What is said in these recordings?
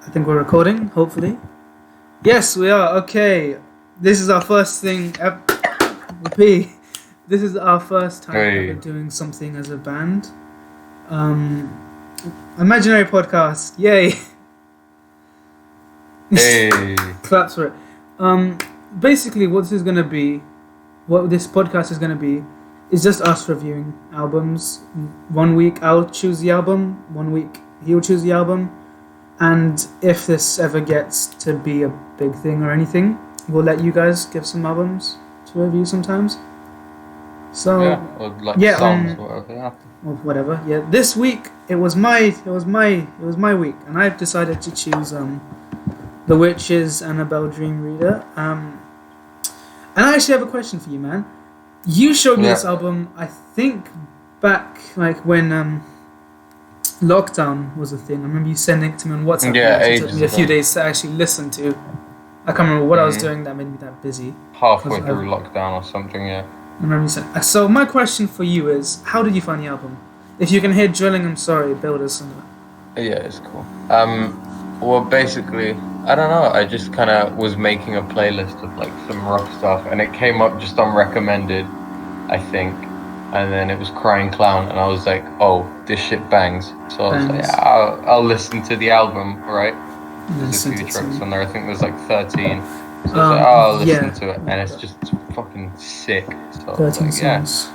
I think we're recording, hopefully. Yes, we are. Okay. This is our first thing. This is our first time ever doing something as a band. Imaginary podcast. Yay. Hey. Claps for it. Basically, what this podcast is gonna be, is just us reviewing albums. 1 week I'll choose the album, 1 week he'll choose the album, and if this ever gets to be a big thing or anything, we'll let you guys give some albums to review sometimes. So or songs, or whatever. Yeah, this week it was my week, and I've decided to choose the Wytches Annabel Dream Reader. And I actually have a question for you, man. You showed me this album, I think, back like when lockdown was a thing. I remember you sending it to me on WhatsApp. Yeah, it took me a few days to actually listen to. I can't remember what I was doing that made me that busy. Halfway through lockdown or something, yeah. I remember you saying. So my question for you is, how did you find the album? If you can hear drilling, I'm sorry, build us in that. Yeah, it's cool. Well, basically, I don't know. I just kind of was making a playlist of like some rock stuff, and it came up just on recommended, I think. And then it was Crying Clown, and I was like, "Oh, this shit bangs!" So I was like, yeah, "I'll listen to the album, right?" There's a few tracks on there. I think there's like 13. So I was like, I'll listen to it, and it's just fucking sick. So 13 like, songs.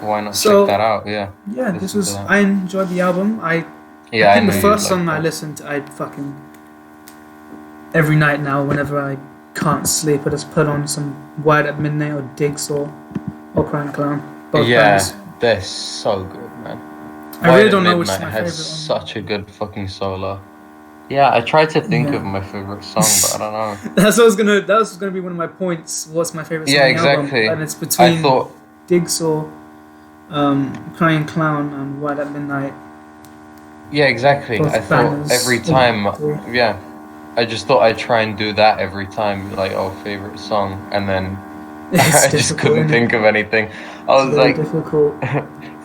Why not check that out? Yeah. Yeah, this was. I enjoyed the album. I think the first song I listened to, I fucking every night now, whenever I can't sleep, I just put on some Wired at Midnight or Diggs or Crying Clown. Both bands. They're so good, man. I really don't know which is my favorite one. Such a good fucking solo. Yeah, I tried to think of my favorite song, but I don't know. That was gonna be one of my points. What's my favorite song? Yeah, exactly. Album? And it's between Diggs or Crying Clown and Wired at Midnight. Yeah, exactly. I thought every time. Yeah, I just thought I'd try and do that every time, like, favorite song, and then I just couldn't think of anything. I was like,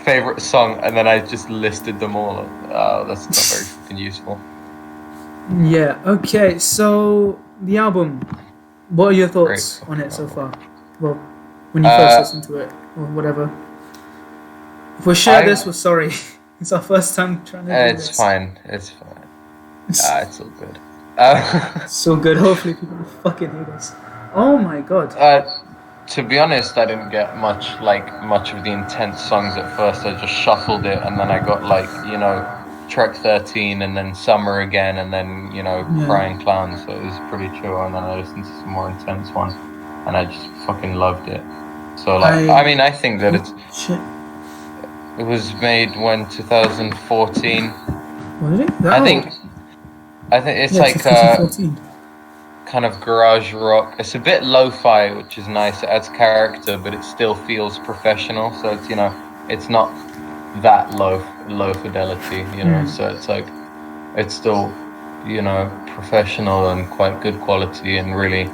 favorite song, and then I just listed them all. Oh, that's not very fucking useful. Yeah, okay, so the album, what are your thoughts on it so far? Well, when you first listened to it, or whatever. If we share this, we're sorry. It's our first time trying to do this. It's fine. It's all good. It's so good, hopefully people will fucking hate us. Oh my god. To be honest, I didn't get much of the intense songs at first. I just shuffled it, and then I got track 13, and then Summer again, and then Crying Clown. So it was pretty chill, and then I listened to some more intense ones, and I just fucking loved it. So I think that it was made when 2014. What did it? I think it's 2014. Kind of garage rock. It's a bit lo-fi, which is nice. It adds character, but it still feels professional. So it's it's not that low fidelity, so it's like it's still professional and quite good quality, and really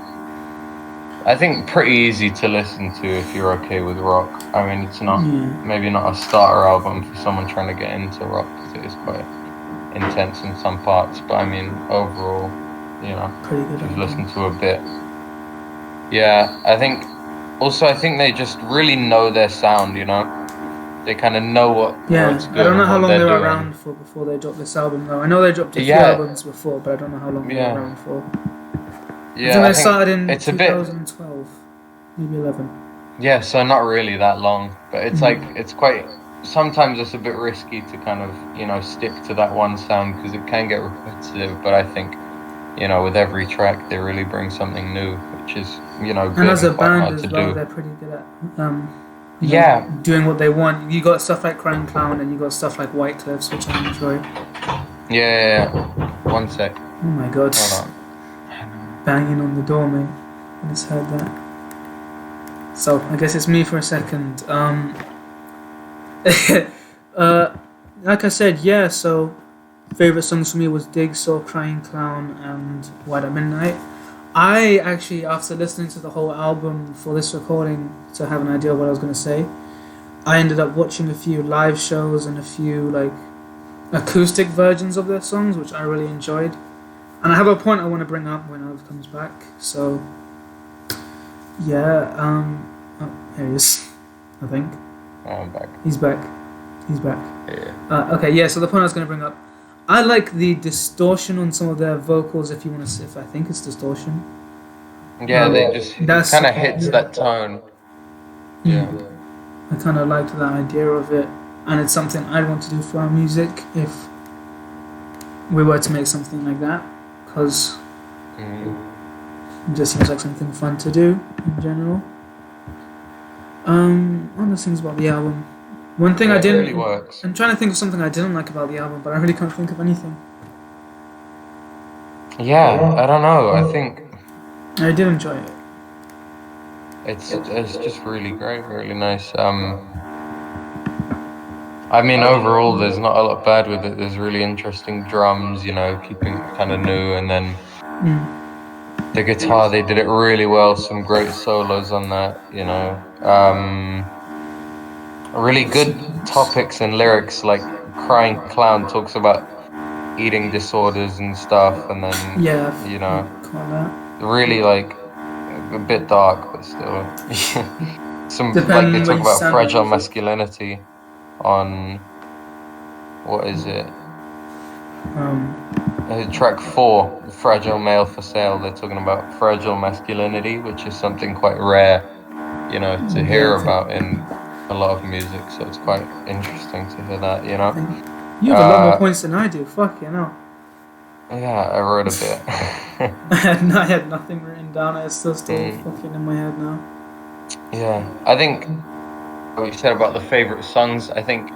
I think pretty easy to listen to if you're okay with rock. I mean, it's not maybe not a starter album for someone trying to get into rock, because it is quite intense in some parts, but I mean overall pretty good. You've listened to a bit. Yeah, I think they just really know their sound, They kind of know what's good. I don't know how long they were around for before they dropped this album, though. I know they dropped a few albums before, but I don't know how long they were around for. Yeah, I think they started in 2012, maybe 11. Yeah, so not really that long, but it's it's quite. Sometimes it's a bit risky to kind of stick to that one sound, because it can get repetitive. But I think with every track they really bring something new, which is good and as a band as well, do. they're pretty good at doing what they want. You got stuff like Crying Clown, and you got stuff like White Cliffs, which I enjoy. Yeah. 1 sec. Oh my god. Hold on. Banging on the door, mate. I just heard that. So I guess it's me for a second. Like I said, so favorite songs for me was Diggs or Crying Clown and Wired at Midnight. I actually, after listening to the whole album for this recording to have an idea of what I was going to say, I ended up watching a few live shows and a few acoustic versions of their songs, which I really enjoyed. And I have a point I want to bring up when Alv comes back. So, yeah. Oh, here he is. I think. Oh, I'm back. He's back. Yeah. Okay. Yeah. So the point I was going to bring up, I like the distortion on some of their vocals. If I think it's distortion. Yeah, it kind of hits that tone. Yeah. I kind of liked that idea of it, and it's something I'd want to do for our music if we were to make something like that, because it just seems like something fun to do in general. Other things about the album. One thing I didn't. Really works. I'm trying to think of something I didn't like about the album, but I really can't think of anything. Yeah, I don't know. I think I did enjoy it. it's just really great, really nice. I mean, overall, there's not a lot bad with it. There's really interesting drums, keeping it kind of new, and then the guitar, they did it really well. Some great solos on that, really good topics and lyrics, like Crying Clown talks about eating disorders and stuff, and then really like a bit dark, but still some they talk about fragile masculinity on what is it? Track 4, Fragile Male for Sale. They're talking about fragile masculinity, which is something quite rare, to hear about in a lot of music. So it's quite interesting to hear that, You have a lot more points than I do. Fuck, Yeah, I wrote a bit. I had nothing written down. It's still fucking in my head now. Yeah, I think what you said about the favorite songs, I think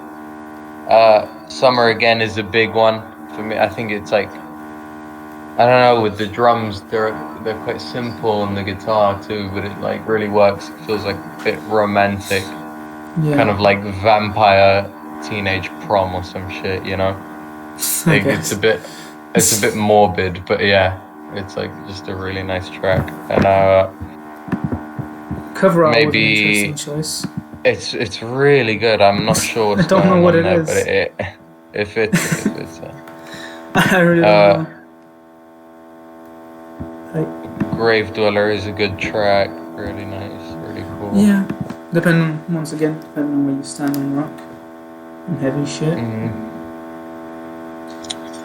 Summer Again is a big one for me. I think it's like, I don't know, with the drums, they're quite simple, and the guitar too, but it like really works. It feels like a bit romantic, kind of like vampire teenage prom or some shit, Like, it's a bit morbid, but yeah, it's like just a really nice track. And cover art maybe was an interesting choice. It's really good. I'm not sure what's going on there, but if it's I really don't know. Grave Dweller is a good track. Really nice, really cool. Yeah, depending on where you stand on rock and heavy shit.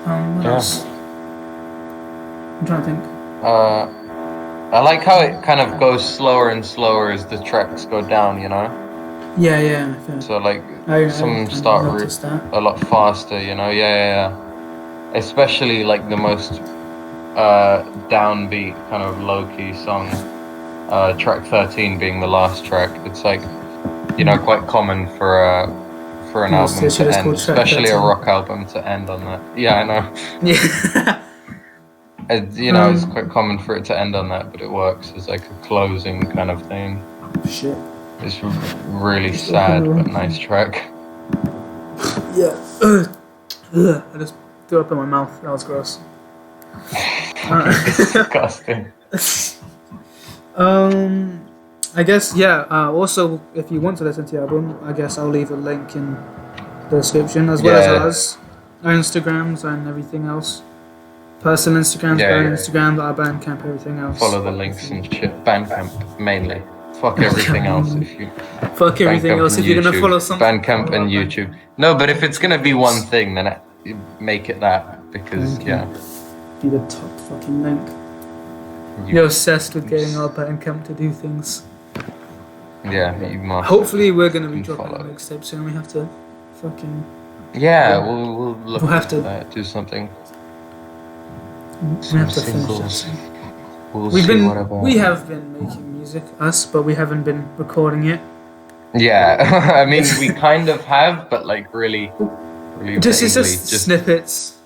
What else? I'm trying to think. I like how it kind of goes slower and slower as the tracks go down, Yeah. So like some of them start a lot faster, Yeah. Especially like the most downbeat kind of low-key song, track 13 being the last track. It's like, quite common for an album to end, especially a rock album to end on that. Yeah, I know. Yeah. It's quite common for it to end on that, but it works as like a closing kind of thing. Shit. It's really sad but nice track. Yeah. I just threw up in my mouth. That was gross. Disgusting. I guess, also, if you want to listen to the album, I guess I'll leave a link in the description, as well as ours, our Instagrams and everything else. Personal Instagrams, Instagram, our Bandcamp, everything else. Follow the links and shit. Bandcamp mainly. Fuck everything else if you. Fuck everything else if you're gonna follow something. Bandcamp and YouTube. No, but if it's gonna be one thing, then make it that, because Be the top fucking link. You're obsessed with getting our Bandcamp to do things. Yeah, you must. Hopefully, we're gonna be dropping a mixtape soon. We have to fucking. Yeah, we'll look we'll have to do something. We have to finish that. We have been making music, but we haven't been recording it. Yeah, I mean, we kind of have, but like really just snippets.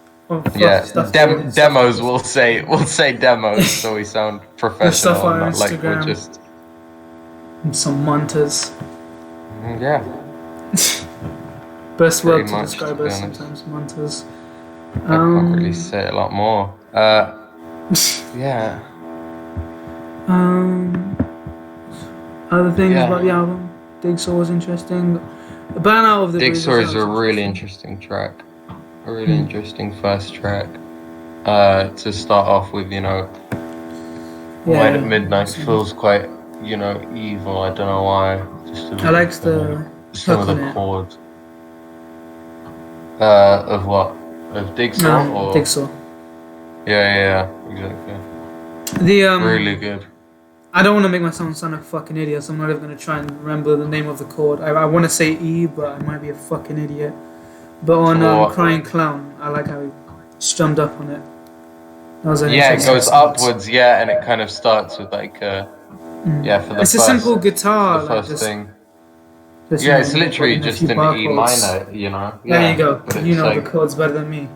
Stuff demos. We'll say demos, so we sound professional. Stuff on not Instagram. Like we're just and some mantas. Yeah. Best word to describe us sometimes, mantas. I can't really say a lot more. Yeah. Other things about the album. Digsaw was interesting. Burn Out of the Digsaw is a really interesting track. A really interesting first track. to start off with, White at Midnight feels quite, evil. I don't know why. I like some of the chords. Of what? Of Jigsaw? Or? Jigsaw. Yeah, exactly. Really good. I don't want to make myself sound like a fucking idiot, so I'm not even going to try and remember the name of the chord. I want to say E, but I might be a fucking idiot. But on Crying Clown, I like how he strummed up on it. It goes upwards, and it kind of starts with like, for the it's a simple guitar. The first thing. It's literally just an E minor, There you go. You know the chords better than me.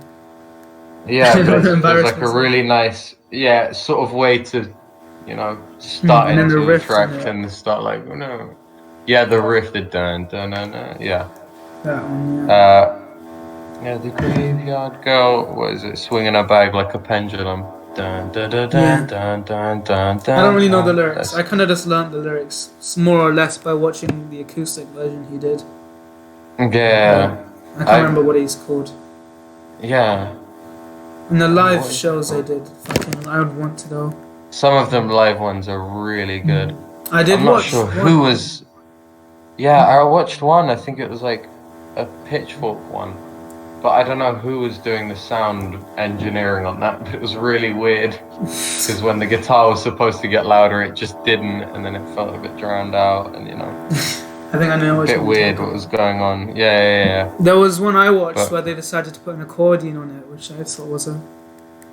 Yeah, but it's like a really nice, sort of way to, start into the track and start like, the riff, the dun dun dun dun, That one, the Graveyard Girl, what is it? Swinging her bag like a pendulum. Dun dun dun dun dun dun dun. I don't really know the lyrics. I kind of just learned the lyrics more or less by watching the acoustic version he did. Yeah. I can't remember what he's called. Yeah. And the live shows they did, I would want to go. Some of them live ones are really good. I'm not sure who was. Yeah, I watched one. I think it was like a Pitchfork one, but I don't know who was doing the sound engineering on that. But it was really weird because when the guitar was supposed to get louder, it just didn't, and then it felt a bit drowned out, and I think I know a bit weird what was going on. Yeah. There was one I watched where they decided to put an accordion on it, which I thought was a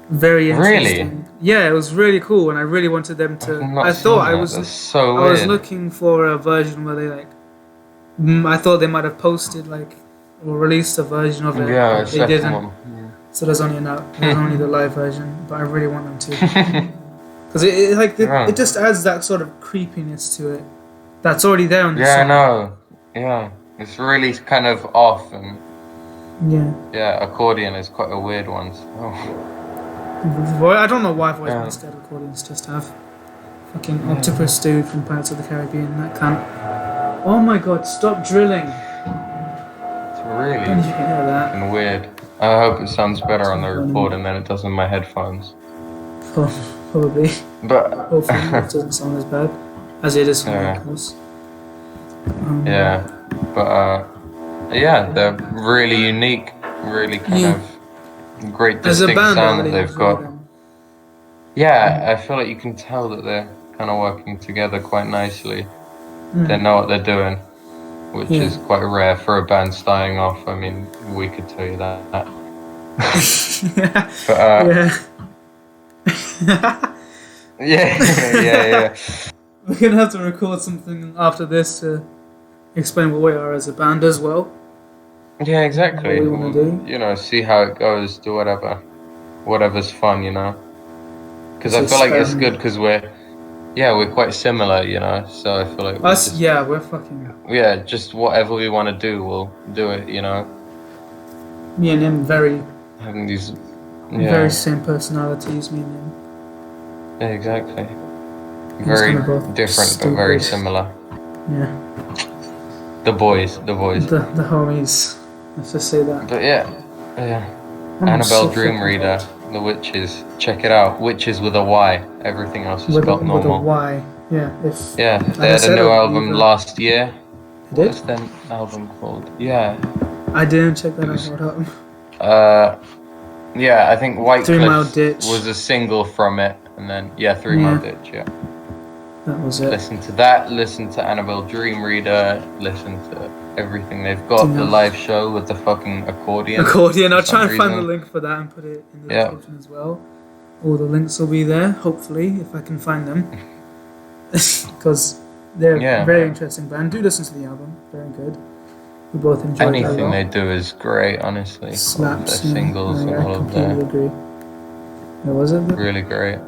very interesting. Really? Yeah, it was really cool, and I really wanted them to. I was looking for a version where they I thought they might have posted or released a version of it. Yeah, they didn't. So there's only only the live version, but I really want them to. Because it just adds that sort of creepiness to it. That's already there on the song. I know. Yeah, it's really kind of off, and accordion is quite a weird one. I don't know why I've always been scared of accordions. Just have fucking octopus dude from Pirates of the Caribbean. That can't. Oh my god! Stop drilling. It's really. I don't know if you can hear that. And weird. I hope it sounds better on the recording than it does in my headphones. Probably. But hopefully it doesn't sound as bad as it is for me, of course. They're really unique, really kind of great distinct sound that they've got. I feel like you can tell that they're kind of working together quite nicely. They know what they're doing, which is quite rare for a band starting off. I mean, we could tell you that. Yeah. We're gonna have to record something after this to explain what we are as a band as well. Yeah, exactly. What we want to do. See how it goes. Do whatever's fun. Because I feel like it's good because we're quite similar. So I feel like we're fucking. Yeah, just whatever we want to do, we'll do it. Me and him having these. Very same personalities. Me and him. Yeah, exactly. Very different, but very similar. Yeah. The boys. The homies. Let's just say that. But Annabel Dream Reader, the Wytches. Check it out. Wytches with a Y. Everything else is spelled normal. With a Y. Yeah. They had a new album last year. Did? What's their album called? Yeah. I didn't check that out. I think White 3 Mile Ditch was a single from it, and then 3 Mile Ditch. Yeah. That was it. Listen to that. Listen to Annabel Dream Reader. Listen to everything they've got. The live show with the fucking accordion. I'll try and find the link for that and put it in the description as well. All the links will be there, hopefully, if I can find them. Because they're a very interesting band. Do listen to the album. Very good. We both enjoy it. Anything they do is great, honestly. Slaps. Their singles and all of that. I completely agree. Was it? Really great.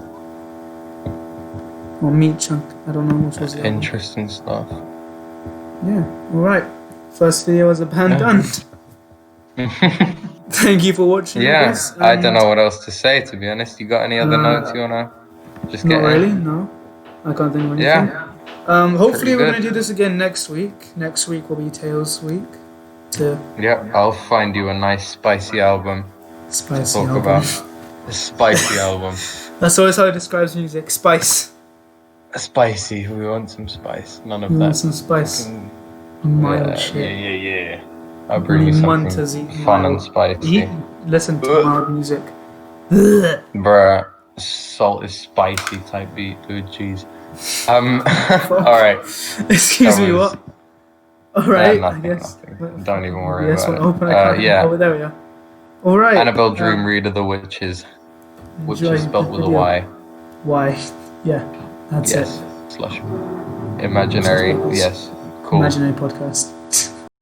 Or Meat Chunk. I don't know which was the interesting stuff. Yeah. Alright. First video as a band done. Thank you for watching. I don't know what else to say, to be honest. You got any other notes you wanna just get? Not really, no. I can't think of anything. Hopefully we're gonna do this again next week. Next week will be Tales week. I'll find you a nice spicy album to talk about. A spicy album. That's always how it describes music. Spice. Spicy. We want some spice. None of You that. want some spice? Mild shit. Yeah. I'll bring you something fun and spicy. Listen to mild music. Ugh. Bruh, salt is spicy type beat, dude. Jeez. All right. Excuse me. What? All right. Nothing, I guess. nothing. Don't even worry about it. Open Oh, there we are. All right. Annabel Dream Reader, the Witches. Witches spelled with a Y. Y. Yeah. That's it. Yes. Slush. Imaginary. Yes. Cool. Imaginary podcast.